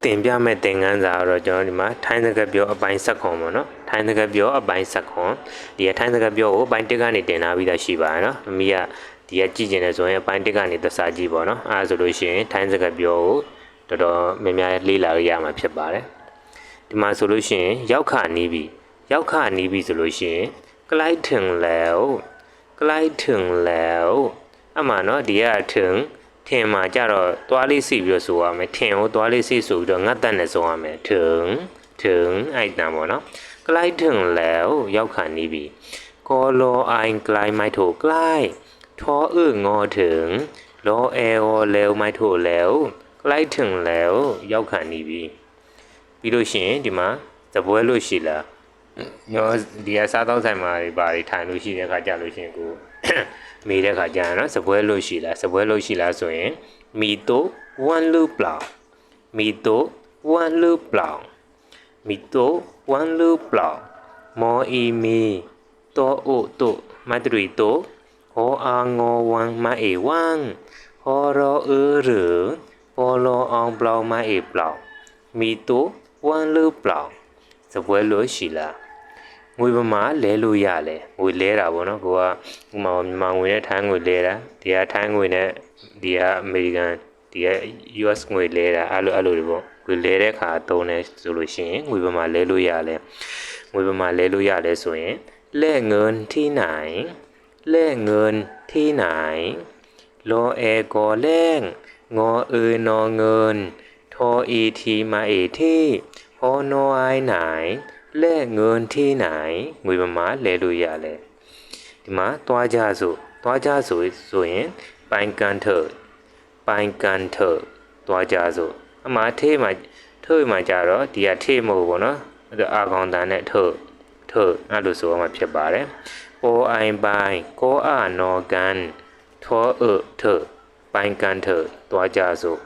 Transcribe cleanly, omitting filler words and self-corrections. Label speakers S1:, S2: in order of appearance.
S1: တင်ပြမဲ့သင်ခန်းစာတော့ကျွန်တော်ဒီမှာထိုင်းစကားပြောအပိုင်းဆက်ခွန်ပေါ့နော်ထိုင်းစကားပြောအပိုင်းဆက်ခွန်ဒီထိုင်းစကားပြောကိုအပိုင်း1ကနေတင်ထားပြီးသားရှိပါတယ်နော်မမီးကဒီကကြည့်ကျင်တယ်ဆိုရင်အပိုင်း1ကနေသစာကြည့်ပေါ့နော်အဲဒါဆိုလို့ရှိရင်ထိုင်းစကားပြောကိုတော်တော်များများလေ့လာရမှာဖြစ်ပါတယ်ဒီမှာဆိုလို့ရှိရင်ရောက်ခနီးပြီရောက်ခနီးပြီဆိုလို့ရှိရင်ကလိုက်ထင်လဲအမှန်နော်ဒီကထင်မှာကြတော့သွားလေးစီပြီးတော့ဆိုရမယ်ထင်ကိုသွားလေးစီဆိုပြီးတော့ငတ်တက်နဲ့ဆိုရမယ်ထင်အဲ့တန်ပေါ့နော်ကလိုက်ထင်လဲရောက်ခနီးပြီကောလောအိုင်ကလိုက်မိုက်ထိုကလိုက်ထောငေါထင်လောအဲဟောလဲမိုက်ထိုလဲကလိုက်ထင်လဲရောက်ခနီးပြီပြီးလို့ရှိရင်ဒီမှာသပွဲလို့ရှိလားညောဒီကစားတော့ဆိုင်မှာဘာတွေထိုင်လို့ရှိတဲ့အခါကြလို့ရှိရင်ကိုမေးတဲ့အခါကျရင်နော်စပွဲလို့ရှိလားဆိုရင်မီတိုဝမ်လူပလောင်မောအီမီတောအိုတိုမတ်ရီတိုဟောအာငောဝမ်မအေဝမ်ဟောရောရပေါ်လောအောင်ပလောင်မအေပလောင်မီတိုဝမ်လူပလောင်စပွဲလို့ရှိလားငွေပမာလဲလို့ရလဲငွေလဲတာပေါ့နော်ကိုကဥမာငွေနဲ့ထိုင်းငွေလဲတာဒီကထိုင်းငွေနဲ့ဒီကအမေရိကန်ဒီက US ငွေလဲတာအဲ့လိုတွေပေါ့ငွေလဲတဲ့ခါသုံးတယ်ဆိုလို့ရှိရင်ငွေပမာလဲလို့ရလဲဆိုရင်လက်ငွန်ထီနိုင်လောအဲကောလဲငေါနော်ငွန်ထောအီထီမအေထီဟောနော်အိုင်းနိုင်လက်ငွန်ထီနိုင်ငွေပမာလဲလို့ရလဲဒီမှာသွားကြဆိုရင်ပိုင်ကန်ထသွားကြဆိုအမှာထေးမှာကြတော့ဒီကထေးမဟုတ်ဘူးเนาะအာကောင်တန်နဲ့ထုတ်အဲ့လိုဆိုမှဖြစ်ပါတယ်ပေါ်အိုင်ပိုင်ကောအာနော်ကန်ထောပိုင်ကန်ထသွားကြဆို